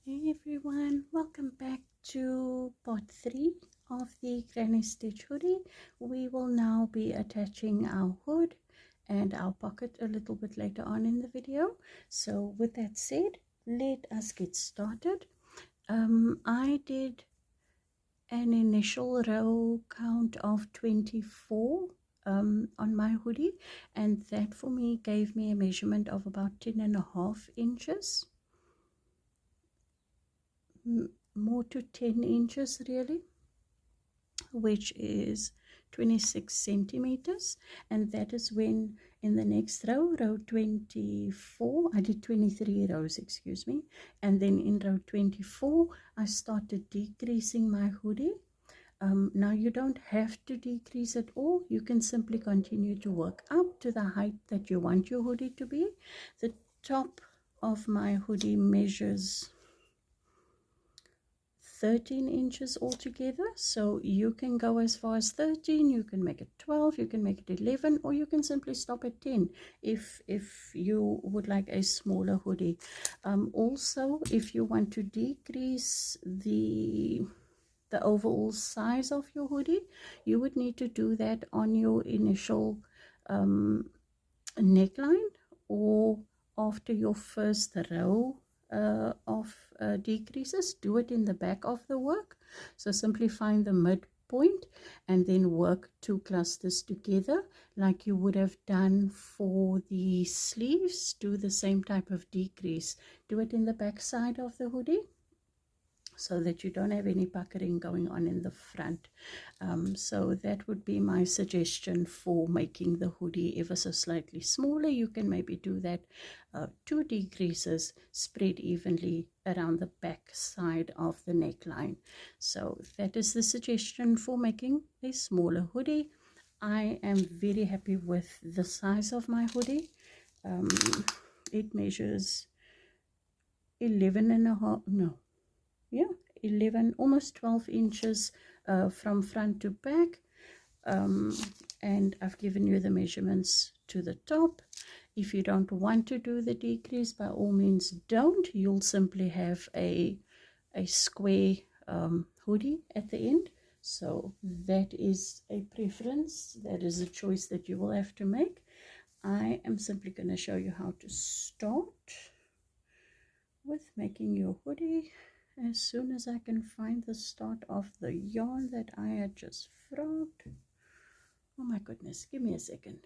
Hey everyone, welcome back to part 3 of the Granny Stitch hoodie. We will now be attaching our hood and our pocket a little bit later on in the video. So with that said, let us get started. I did an initial row count of 24 on my hoodie, and that for me gave me a measurement of about 10.5 inches. More to 10 inches really, which is 26 centimeters. And that is when in the next row 24, I did 23 rows, excuse me, and then in row 24 I started decreasing my hoodie. Now you don't have to decrease at all. You can simply continue to work up to the height that you want your hoodie to be. The top of my hoodie measures 13 inches altogether, so you can go as far as 13, you can make it 12, you can make it 11, or you can simply stop at 10 if you would like a smaller hoodie. Also, if you want to decrease the overall size of your hoodie, you would need to do that on your initial neckline or after your first row of decreases. Do it in the back of the work. So simply find the midpoint and then work 2 clusters together like you would have done for the sleeves. Do the same type of decrease. Do it in the back side of the hoodie so that you don't have any puckering going on in the front. So that would be my suggestion for making the hoodie ever so slightly smaller. You can maybe do that 2 decreases spread evenly around the back side of the neckline. So that is the suggestion for making a smaller hoodie. I am very happy with the size of my hoodie. It measures 11, almost 12 inches from front to back, and I've given you the measurements to the top. If you don't want to do the decrease, by all means don't. You'll simply have a square hoodie at the end. So that is a preference, that is a choice that you will have to make. I am simply going to show you how to start with making your hoodie as soon as I can find the start of the yarn that I had just frogged. Oh my goodness, give me a second.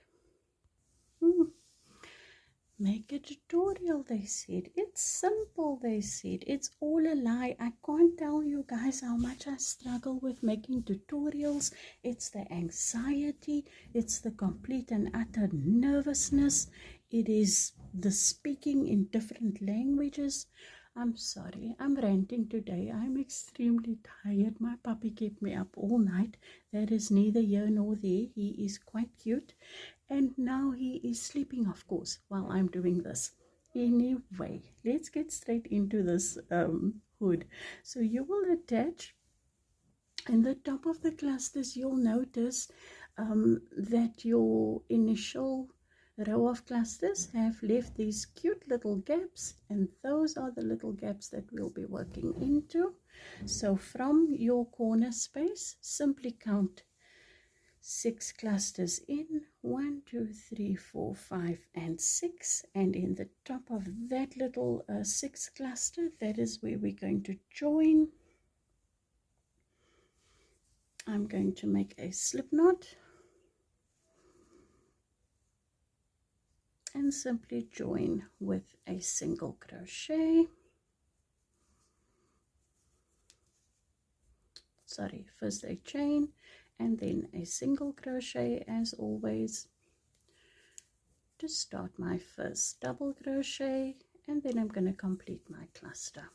Make a tutorial, they said. It's simple, they said. It's all a lie. I can't tell you guys how much I struggle with making tutorials. It's the anxiety, it's the complete and utter nervousness, it is the speaking in different languages. I'm sorry, I'm ranting today. I'm extremely tired. My puppy kept me up all night. That is neither here nor there. He is quite cute. And now he is sleeping, of course, while I'm doing this. Anyway, let's get straight into this hood. So you will attach, in the top of the clusters, you'll notice that your initial row of clusters have left these cute little gaps, and those are the little gaps that we'll be working into. So from your corner space, simply count 6 clusters in, 1, 2, 3, 4, 5, and 6, and in the top of that little 6th cluster, that is where we're going to join. I'm going to make a slip knot and simply join with a single crochet. First a chain and then a single crochet as always to start my first double crochet, and then I'm going to complete my cluster.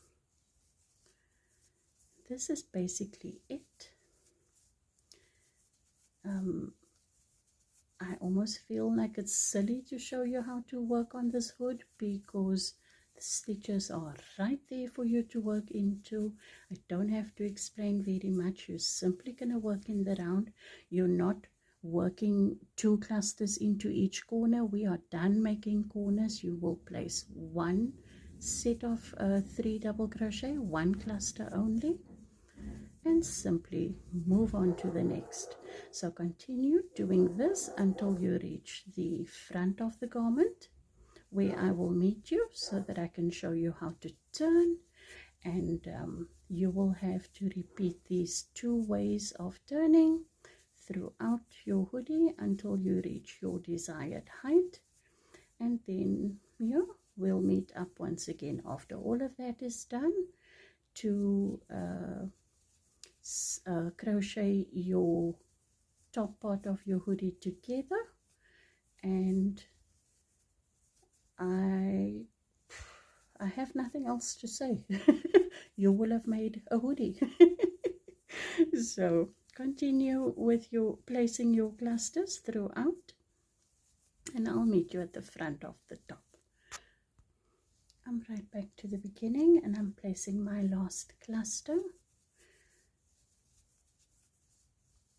This is basically it. I almost feel like it's silly to show you how to work on this hood because the stitches are right there for you to work into. I don't have to explain very much. You're simply going to work in the round. You're not working 2 clusters into each corner. We are done making corners. You will place 1 set of 3 double crochet, 1 cluster only, and simply move on to the next. So continue doing this until you reach the front of the garment, where I will meet you so that I can show you how to turn. And you will have to repeat these 2 ways of turning throughout your hoodie until you reach your desired height. And then we'll meet up once again after all of that is done to crochet your top part of your hoodie together. And I have nothing else to say. You will have made a hoodie. So continue with your placing your clusters throughout, and I'll meet you at the front of the top. I'm right back to the beginning, and I'm placing my last cluster.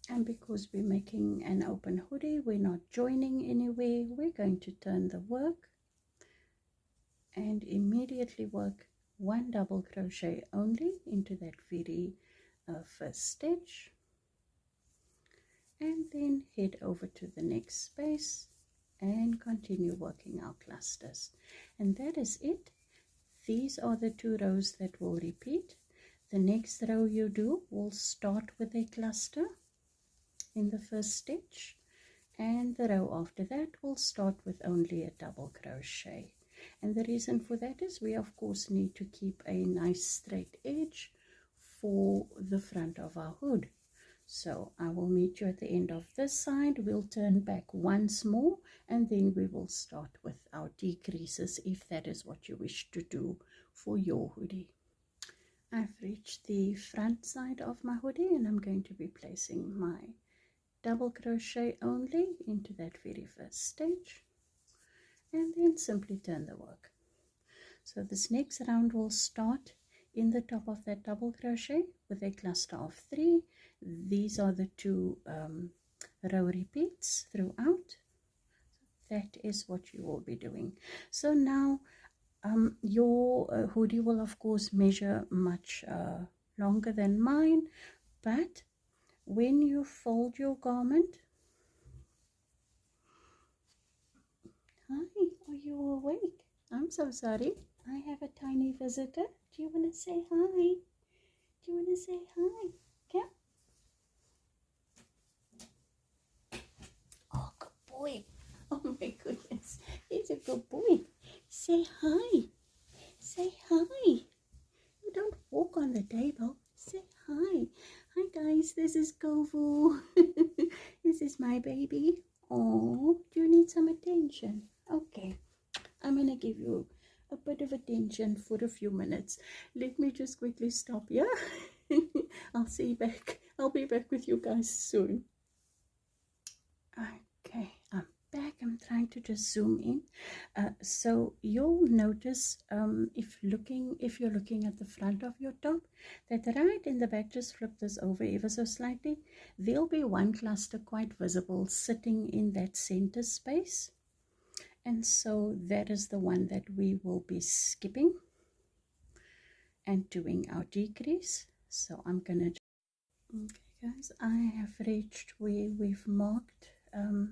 And because we're making an open hoodie, we're not joining anywhere. We're going to turn the work and immediately work 1 double crochet only into that very first stitch, and then head over to the next space and continue working our clusters. And that is it. These are the 2 rows that will repeat. The next row you do will start with a cluster in the first stitch, and the row after that will start with only a double crochet. And the reason for that is we of course need to keep a nice straight edge for the front of our hood. So I will meet you at the end of this side. We'll turn back once more, and then we will start with our decreases if that is what you wish to do for your hoodie. I've reached the front side of my hoodie, and I'm going to be placing my double crochet only into that very first stitch, and then simply turn the work. So this next round will start in the top of that double crochet with a cluster of 3. These are the 2 row repeats throughout. That is what you will be doing. So now your hoodie will of course measure much longer than mine, but when you fold your garment, hi, are you awake? I'm so sorry. I have a tiny visitor. Do you want to say hi? Do you want to say hi? Okay. Oh, good boy. Oh my goodness. He's a good boy. Say hi. Say hi. You don't walk on the table. Say hi. Hi guys, this is Kovu. This is my baby. Oh, do you need some attention? Okay. I'm going to give you a bit of attention for a few minutes. Let me just quickly stop here. I'll see you back. I'll be back with you guys soon. Okay, I'm back. I'm trying to just zoom in. So you'll notice if you're looking at the front of your top, that right in the back, just flip this over ever so slightly, there'll be 1 cluster quite visible sitting in that center space. And so that is the one that we will be skipping and doing our decrease. So I'm gonna, okay guys, I have reached where we've marked the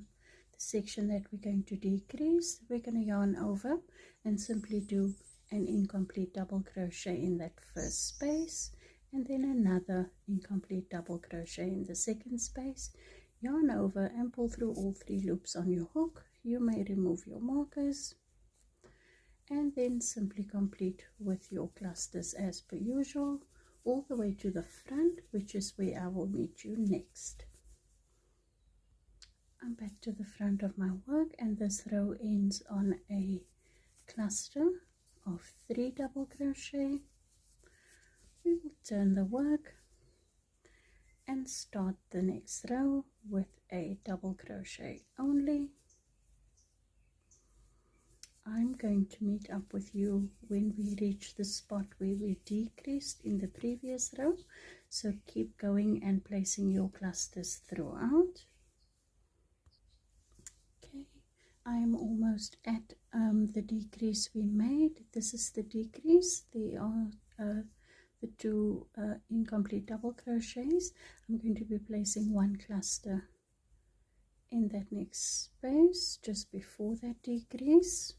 section that we're going to decrease. We're going to yarn over and simply do an incomplete double crochet in that first space, and then another incomplete double crochet in the second space. Yarn over and pull through all 3 loops on your hook. You may remove your markers, and then simply complete with your clusters as per usual all the way to the front, which is where I will meet you next. I'm back to the front of my work, and this row ends on a cluster of 3 double crochet. We will turn the work and start the next row with a double crochet only. I'm going to meet up with you when we reach the spot where we decreased in the previous row. So keep going and placing your clusters throughout. Okay, I'm almost at the decrease we made. This is the decrease. They are the two incomplete double crochets. I'm going to be placing one cluster in that next space just before that decrease.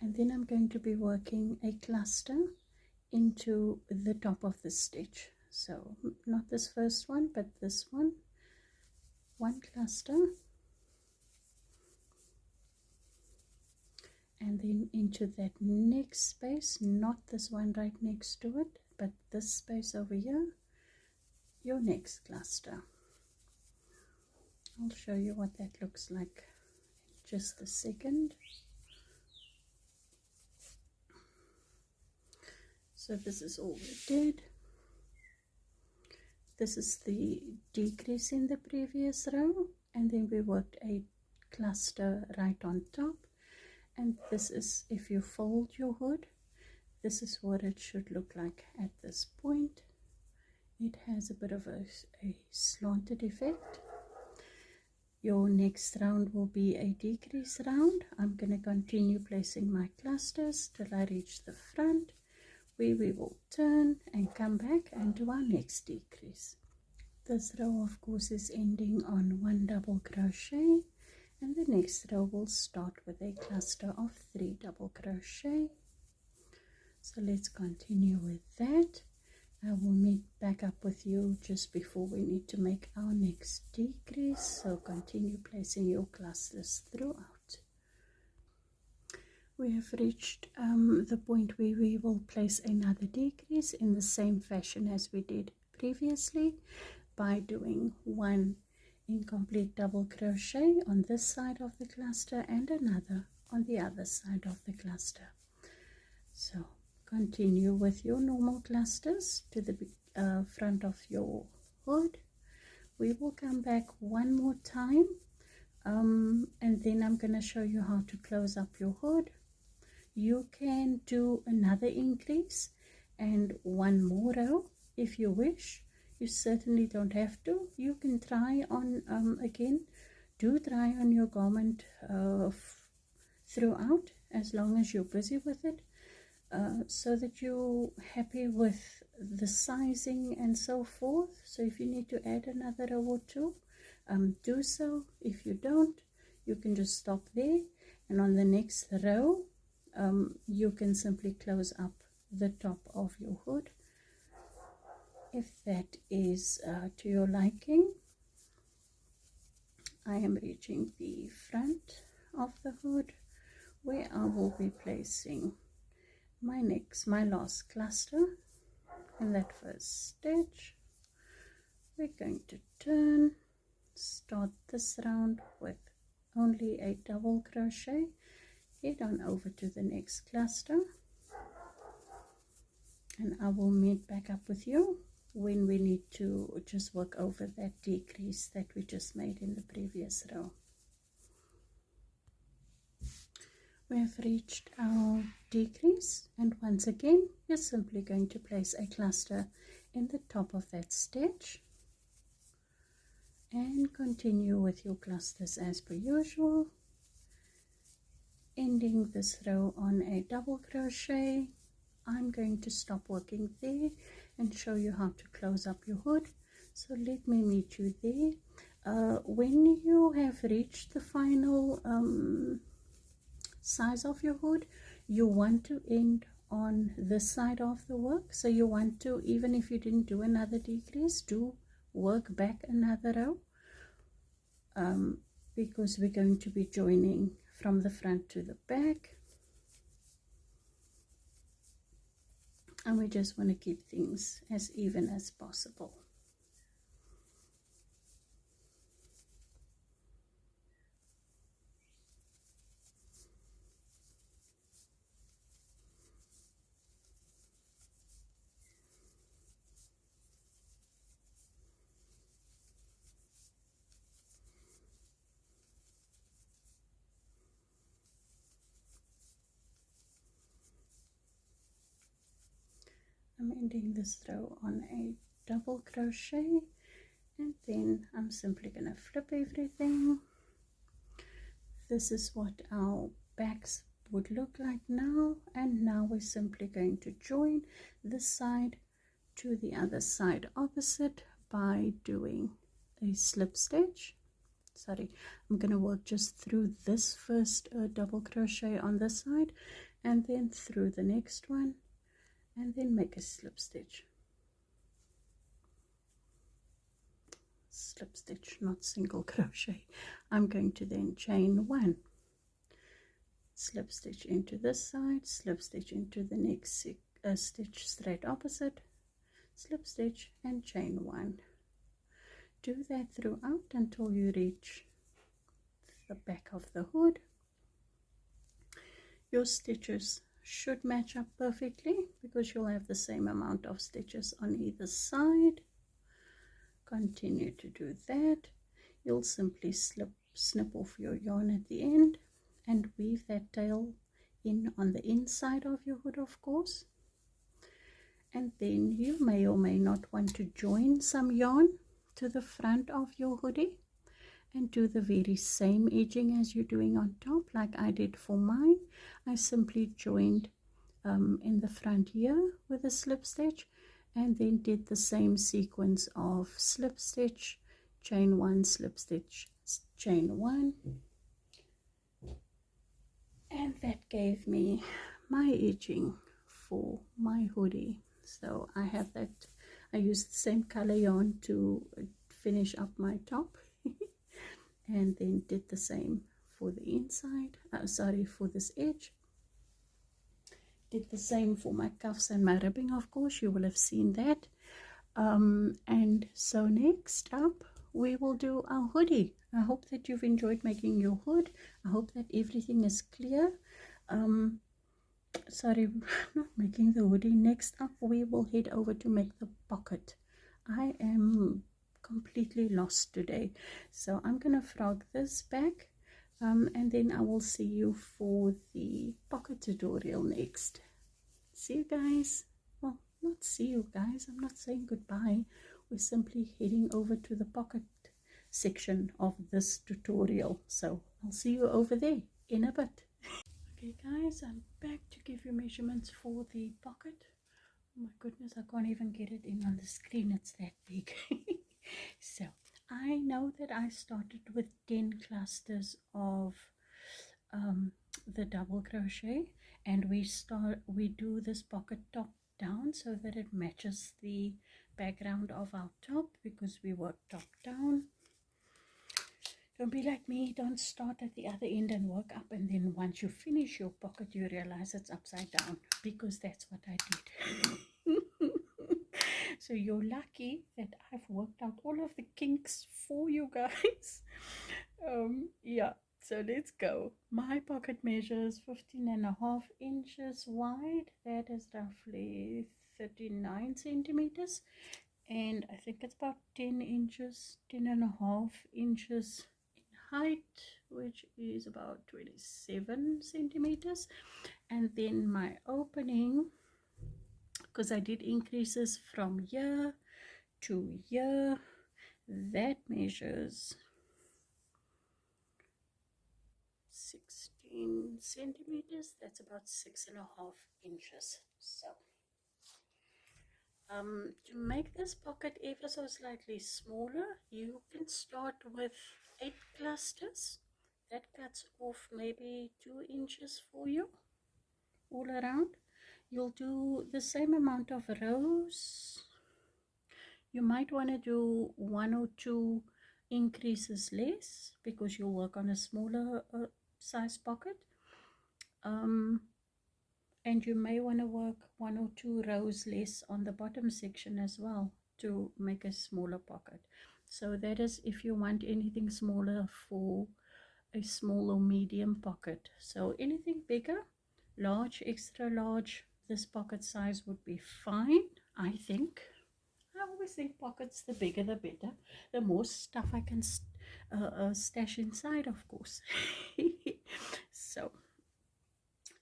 And then I'm going to be working a cluster into the top of the stitch. So not this first one, but this one cluster, and then into that next space, not this one right next to it, but this space over here, your next cluster. I'll show you what that looks like in just a second. So this is all we did. This is the decrease in the previous row, and then we worked a cluster right on top. And this is, if you fold your hood, this is what it should look like at this point. It has a bit of a slanted effect. Your next round will be a decrease round. I'm going to continue placing my clusters till I reach the front, where we will turn and come back and do our next decrease. This row of course is ending on one double crochet, and the next row will start with a cluster of 3 double crochet. So let's continue with that. I will meet back up with you just before we need to make our next decrease, so continue placing your clusters throughout. We have reached the point where we will place another decrease in the same fashion as we did previously, by doing one incomplete double crochet on this side of the cluster and another on the other side of the cluster. So continue with your normal clusters to the front of your hood. We will come back one more time, and then I'm going to show you how to close up your hood. You can do another increase and one more row if you wish. You certainly don't have to. You can try on try on your garment throughout, as long as you're busy with it, so that you're happy with the sizing and so forth. So if you need to add another row or two, do so. If you don't, you can just stop there, and on the next row you can simply close up the top of your hood, if that is to your liking. I am reaching the front of the hood, where I will be placing my last cluster in that first stitch. We're going to turn, start this round with only a double crochet, head on over to the next cluster, and I will meet back up with you when we need to just work over that decrease that we just made in the previous row. We have reached our decrease, and once again you're simply going to place a cluster in the top of that stitch and continue with your clusters as per usual, ending this row on a double crochet. I'm going to stop working there and show you how to close up your hood, so let me meet you there. When you have reached the final size of your hood, you want to end on this side of the work. So you want to, even if you didn't do another decrease, do work back another row, because we're going to be joining from the front to the back, and we just want to keep things as even as possible. I'm ending this row on a double crochet, And then I'm simply going to flip everything. This is what our backs would look like now, and now we're simply going to join this side to the other side opposite by doing a slip stitch. Sorry, I'm going to work just through this first double crochet on this side, and then through the next one, and then make a slip stitch. Slip stitch, not single crochet. I'm going to then chain one, slip stitch into this side, slip stitch into the next stitch straight opposite, slip stitch and chain one. Do that throughout until you reach the back of the hood. Your stitches should match up perfectly because you'll have the same amount of stitches on either side. Continue to do that. You'll simply snip off your yarn at the end and weave that tail in on the inside of your hood, of course. And then you may or may not want to join some yarn to the front of your hoodie and do the very same edging as you're doing on top, like I did for mine. I simply joined in the front here with a slip stitch, and then did the same sequence of slip stitch, chain one, slip stitch, chain one, and that gave me my edging for my hoodie. So I have that, I used the same color yarn to finish up my top and then did the same for the inside, for this edge. Did the same for my cuffs and my ribbing, of course, you will have seen that. And so next up we will do our hoodie. I hope that you've enjoyed making your hood. I hope that everything is clear. Sorry, not making the hoodie. Next up we will head over to make the pocket. I am completely lost today, so I'm gonna frog this back, and then I will see you for the pocket tutorial next. See you guys. Well, not see you guys, I'm not saying goodbye. We're simply heading over to the pocket section of this tutorial, so I'll see you over there in a bit. Okay guys, I'm back to give you measurements for the pocket. Oh my goodness, I can't even get it in on the screen, it's that big. So I know that I started with 10 clusters of the double crochet, and we do this pocket top down so that it matches the background of our top, because we work top down. Don't be like me, don't start at the other end and work up, and then once you finish your pocket you realize it's upside down, because that's what I did. So you're lucky that I've worked out all of the kinks for you guys. Yeah, so let's go. My pocket measures 15.5 inches wide. That is roughly 39 centimeters, and I think it's about 10 and a half inches in height, which is about 27 centimeters. And then my opening, because I did increases from here to here, that measures 16 centimeters. That's about 6.5 inches. So to make this pocket ever so slightly smaller, you can start with 8 clusters. That cuts off maybe 2 inches for you all around. You'll do the same amount of rows. You might want to do 1 or 2 increases less, because you'll work on a smaller size pocket. And you may want to work 1 or 2 rows less on the bottom section as well to make a smaller pocket. So that is if you want anything smaller for a small or medium pocket. So anything bigger, large, extra large, this pocket size would be fine, I think. I always think pockets, the bigger the better, the more stuff I can stash inside, of course. So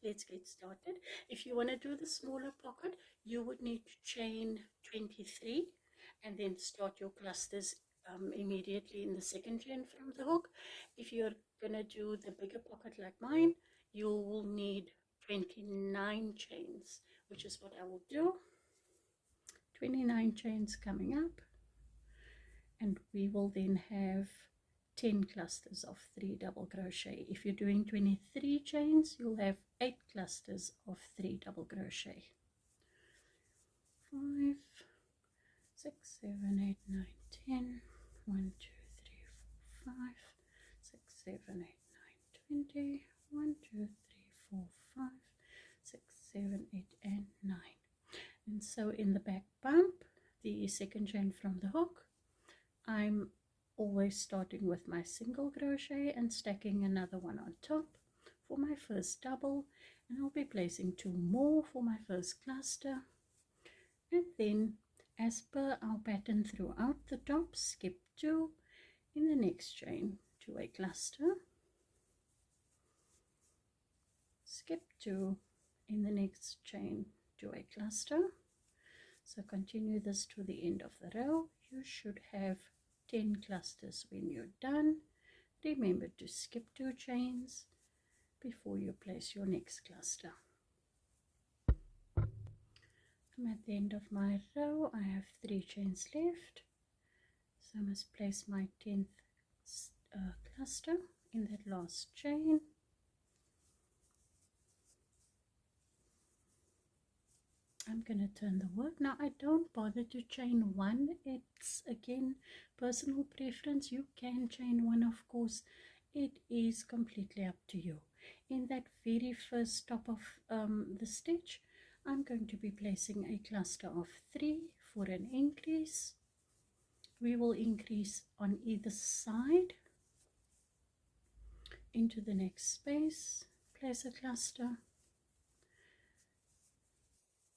let's get started. If you want to do the smaller pocket, you would need to chain 23 and then start your clusters immediately in the second chain from the hook. If you're gonna do the bigger pocket like mine, you will need 29 chains, which is what I will do. 29 chains coming up, and we will then have 10 clusters of 3 double crochet. If you're doing 23 chains, you'll have 8 clusters of 3 double crochet. 5, 6, 7, 8, 9, 10. 1, 2, 3, 4, 5, 6, 7, 8, 9, 20. 1, 2, 3, 4, 5, 6, 7, 8, and 9. And so in the back bump, the second chain from the hook, I'm always starting with my single crochet and stacking another one on top for my first double, and I'll be placing 2 more for my first cluster. And then, as per our pattern throughout the top, skip 2 in the next chain to a cluster, skip 2 in the next chain to a cluster. So continue this to the end of the row. You should have 10 clusters when you're done. Remember to skip 2 chains before you place your next cluster. I'm at the end of my row. I have 3 chains left, so I must place my 10th cluster in that last chain. I'm going to turn the work. Now I don't bother to chain 1. It's again personal preference. You can chain 1, of course. It is completely up to you. In that very first top of the stitch, I'm going to be placing a cluster of 3 for an increase. We will increase on either side into the next space, place a cluster.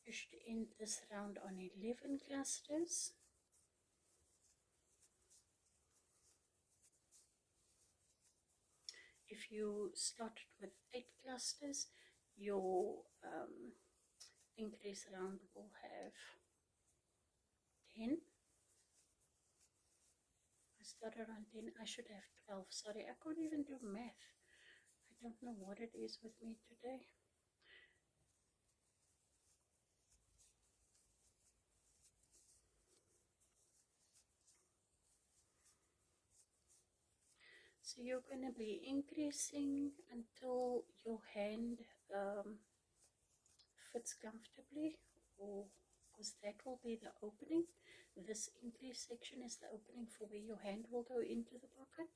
You should end this round on 11 clusters. If you started with 8 clusters, your increase round will have 10. I started on 10, I should have 12. Sorry, I can't even do math. I don't know what it is with me today. So you're going to be increasing until your hand fits comfortably, or because that will be the opening. This increase section is the opening for where your hand will go into the pocket.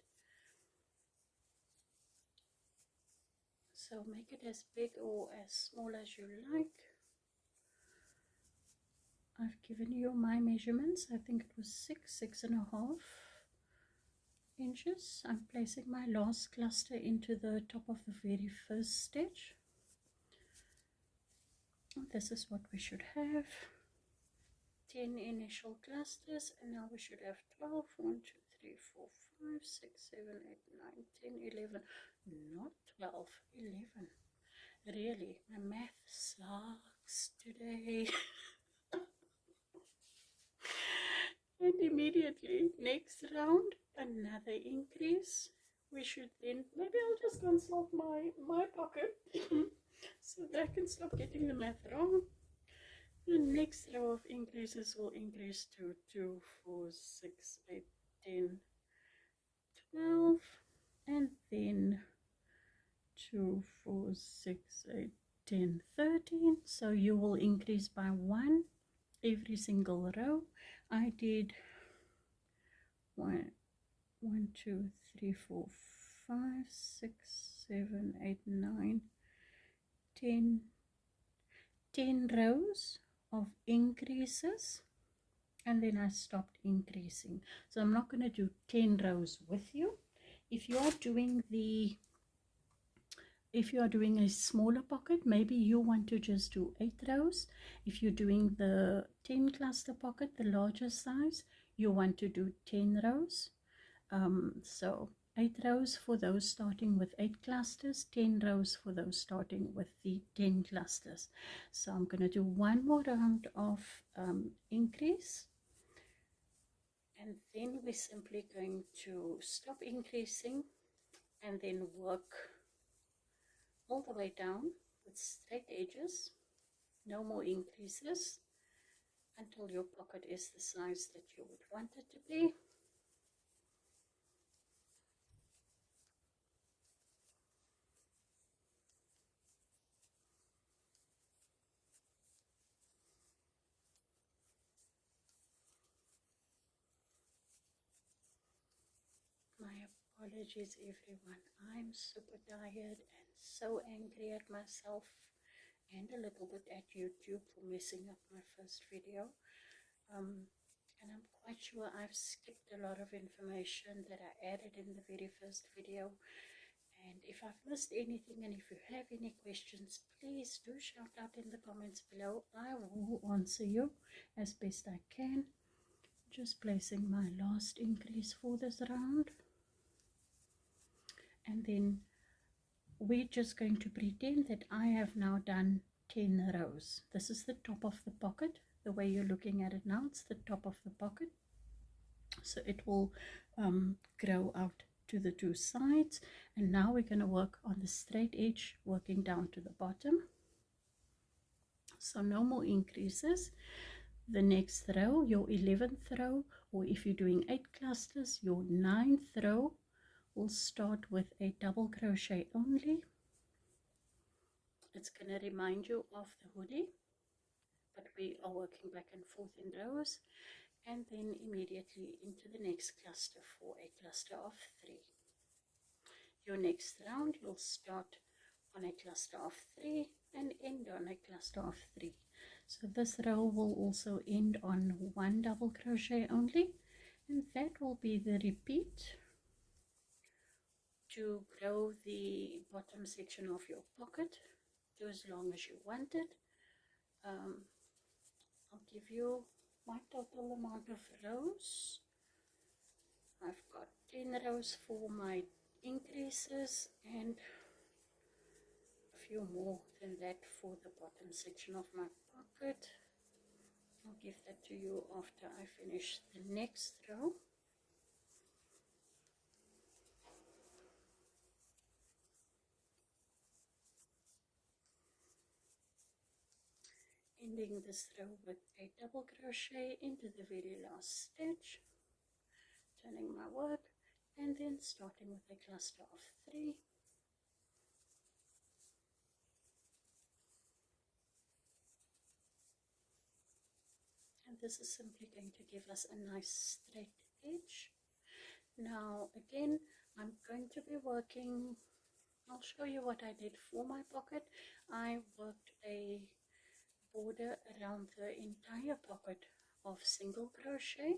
So make it as big or as small as you like. I've given you my measurements. I think it was 6.5 inches. I'm placing my last cluster into the top of the very first stitch. This is what we should have. 10 initial clusters, and now we should have 12. 1, 2, 3, 4, 5, 6, 7, 8, 9, 10, 11. Not 12, 11. Really, my math sucks today. And immediately, next round, another increase. We should then, maybe I'll just consult my pocket so that I can stop getting the math wrong. The next row of increases will increase to 2, 4, 6, 8, 10, 12, and then 2, 4, 6, 8, 10, 13. So you will increase by 1 every single row. I did 1, 2, 3, 4, 5, 6, 7, 8, 9, 10 rows of increases, and then I stopped increasing. So I'm not going to do 10 rows with you. If you are doing a smaller pocket, maybe you want to just do 8 rows. If you're doing the 10 cluster pocket, the larger size, you want to do 10 rows. So 8 rows for those starting with 8 clusters, 10 rows for those starting with the 10 clusters. So I'm going to do one more round of increase, And then we're simply going to stop increasing and then work all the way down with straight edges, no more increases, until your pocket is the size that you would want it to be. My apologies, everyone. I'm super tired and so angry at myself and a little bit at YouTube for messing up my first video. And I'm quite sure I've skipped a lot of information that I added in the very first video. And if I've missed anything and if you have any questions, please do shout out in the comments below. I will answer you as best I can. Just placing my last increase for this round. And then we're just going to pretend that I have now done 10 rows. This is the top of the pocket. The way you're looking at it now, it's the top of the pocket. So it will grow out to the two sides. And now we're going to work on the straight edge, working down to the bottom. So no more increases. The next row, your 11th row, or if you're doing 8 clusters, your 9th row will start with a double crochet only. It's going to remind you of the hoodie, but we are working back and forth in rows, and then immediately into the next cluster for a cluster of 3. Your next round, you'll start on a cluster of 3 and end on a cluster of 3. So this row will also end on 1 double crochet only, and that will be the repeat to grow the bottom section of your pocket to as long as you want it. I'll give you my total amount of rows. I've got 10 rows for my increases and a few more than that for the bottom section of my pocket. I'll give that to you after I finish the next row. Ending this row with a double crochet into the very last stitch, turning my work, and then starting with a cluster of 3. And this is simply going to give us a nice straight edge. Now again, I'm going to be working, I'll show you what I did for my pocket. I worked a border around the entire pocket of single crochet,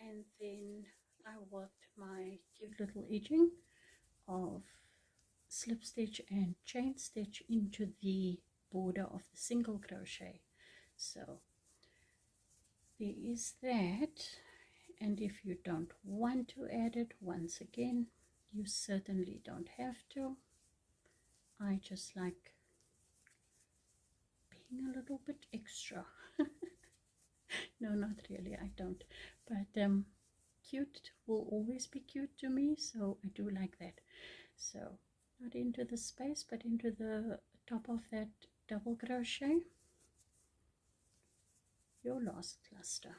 and then I worked my cute little edging of slip stitch and chain stitch into the border of the single crochet. So there is that, and if you don't want to add it, once again, you certainly don't have to. I just like being a little bit extra. No, not really, I don't, but cute will always be cute to me, so I do like that. So not into the space, but into the top of that double crochet, your last cluster.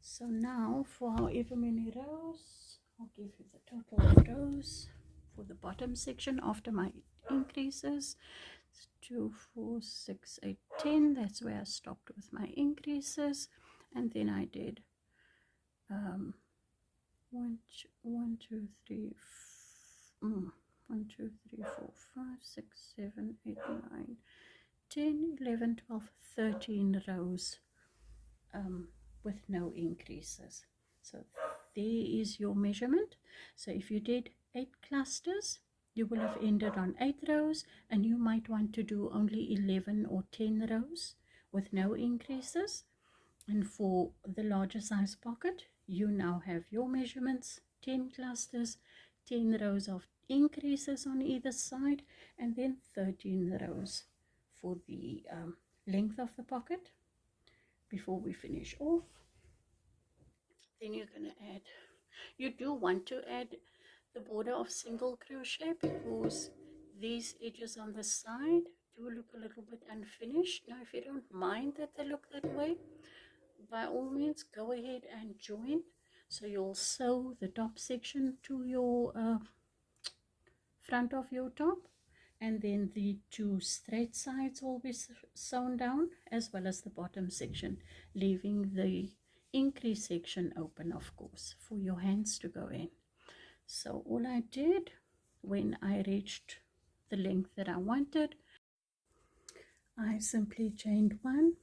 So now for however many rows, I'll give you the total of rows for the bottom section after my increases. It's 2, 4, 6, 8, 10. That's where I stopped with my increases, and then I did 1, 2, 3, 4, 5, 6, 7, 8, 9, 10, 11, 12, 13 rows with no increases. So there is your measurement. So if you did 8 clusters, you will have ended on 8 rows, and you might want to do only 11 or 10 rows with no increases. And for the larger size pocket, you now have your measurements: 10 clusters, 10 rows of increases on either side, and then 13 rows for the length of the pocket. before we finish off. Then you're going to add, you do want to add the border of single crochet because these edges on the side do look a little bit unfinished. Now if you don't mind that they look that way, by all means go ahead and join. So you'll sew the top section to your front of your top, and then the two straight sides will be sewn down, as well as the bottom section, leaving the increase section open, of course, for your hands to go in. So all I did when I reached the length that I wanted, I simply chained one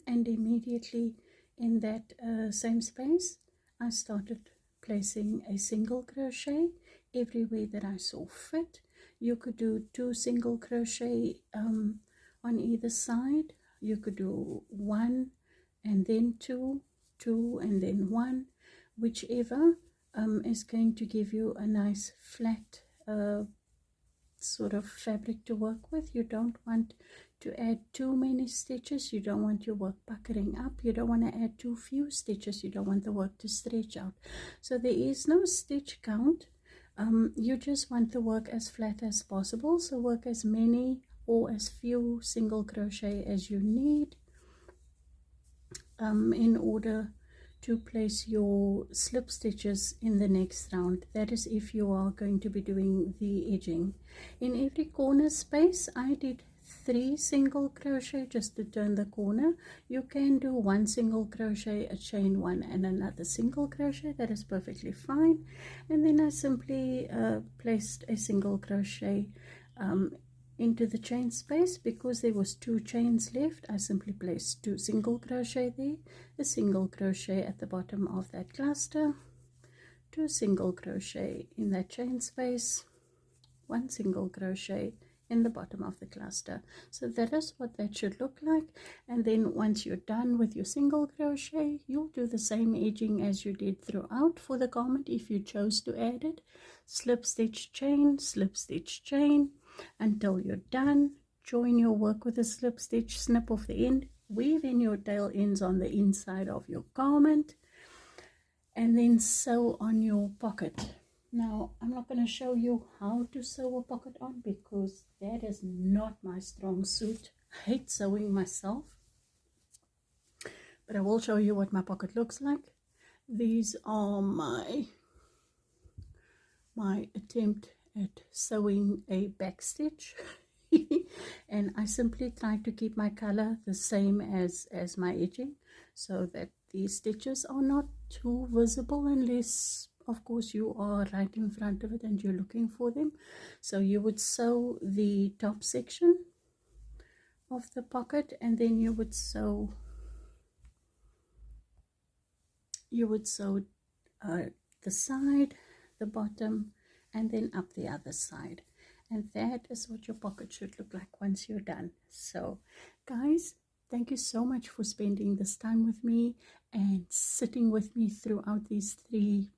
and immediately in that same space I started placing a single crochet everywhere that I saw fit. You could do 2 single crochet on either side. You could do 1 and then 2, 2 and then 1, whichever is going to give you a nice flat sort of fabric to work with. You don't want to add too many stitches. You don't want your work puckering up. You don't want to add too few stitches. You don't want the work to stretch out. So there is no stitch count. You just want the work as flat as possible. So work as many or as few single crochet as you need in order to place your slip stitches in the next round. That is if you are going to be doing the edging. In every corner space I did 3 single crochet just to turn the corner. You can do 1 single crochet, a chain 1 and another single crochet. That is perfectly fine. And then I simply placed a single crochet into the chain space. Because there was 2 chains left, I simply placed 2 single crochet there, a single crochet at the bottom of that cluster, 2 single crochet in that chain space, 1 single crochet in the bottom of the cluster. So that is what that should look like. And then once you're done with your single crochet, you'll do the same edging as you did throughout for the garment if you chose to add it. Slip stitch chain, slip stitch chain until you're done. Join your work with a slip stitch, snip off the end, weave in your tail ends on the inside of your garment, and then sew on your pocket. Now I'm not going to show you how to sew a pocket on because that is not my strong suit. I hate sewing myself, but I will show you what my pocket looks like. These are my attempt at sewing a back stitch. And I simply try to keep my color the same as my edging, so that these stitches are not too visible unless of course you are right in front of it and you're looking for them. So you would sew the top section of the pocket, and then you would sew the side, the bottom, and then up the other side. And that is what your pocket should look like once you're done. So guys, thank you so much for spending this time with me and sitting with me throughout these 3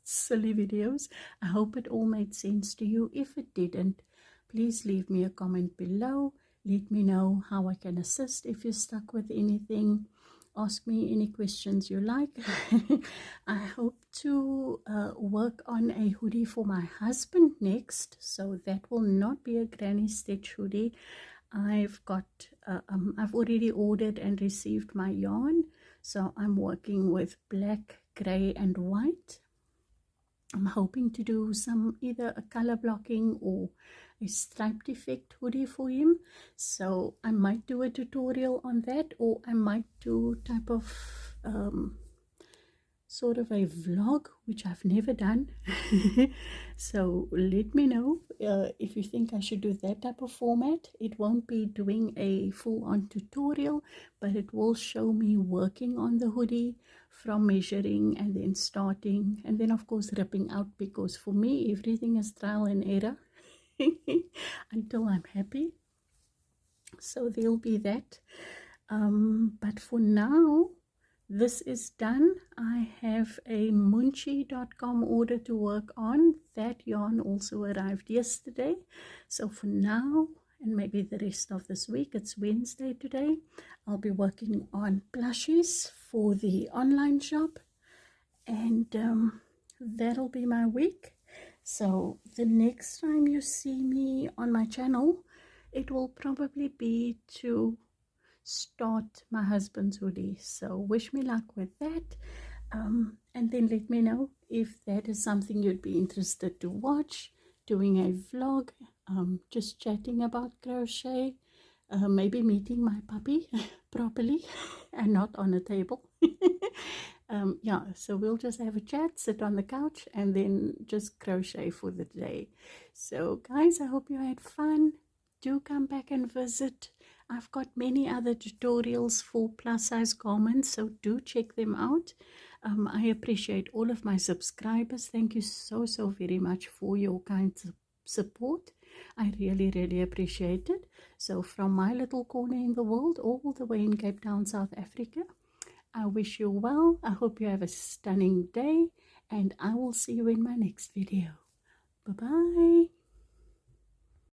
silly videos. I hope it all made sense to you. If it didn't, please leave me a comment below. Let me know how I can assist if you're stuck with anything. Ask me any questions you like. I hope to work on a hoodie for my husband next, so that will not be a granny stitch hoodie. I've already ordered and received my yarn, so I'm working with black, gray and white. I'm hoping to do either a color blocking or a striped effect hoodie for him. So I might do a tutorial on that, or I might do type of sort of a vlog, which I've never done. So let me know if you think I should do that type of format. It won't be doing a full-on tutorial, but it will show me working on the hoodie from measuring and then starting and then of course ripping out, because for me everything is trial and error until I'm happy. So there'll be that, but for now this is done. I have a Munchi.com order to work on. That yarn also arrived yesterday. So for now, and maybe the rest of this week. It's Wednesday today. I'll be working on plushies for the online shop, and that'll be my week. So the next time you see me on my channel, it will probably be to start my husband's hoodie. So wish me luck with that, and then let me know if that is something you'd be interested to watch, doing a vlog, just chatting about crochet, maybe meeting my puppy properly and not on a table. Yeah, so we'll just have a chat, sit on the couch, and then just crochet for the day. So guys, I hope you had fun. Do come back and visit. I've got many other tutorials for plus size garments, so do check them out. I appreciate all of my subscribers. Thank you so very much for your kind support. I really appreciate it. So from my little corner in the world, all the way in Cape Town, South Africa, I wish you well. I hope you have a stunning day, and I will see you in my next video. Bye bye.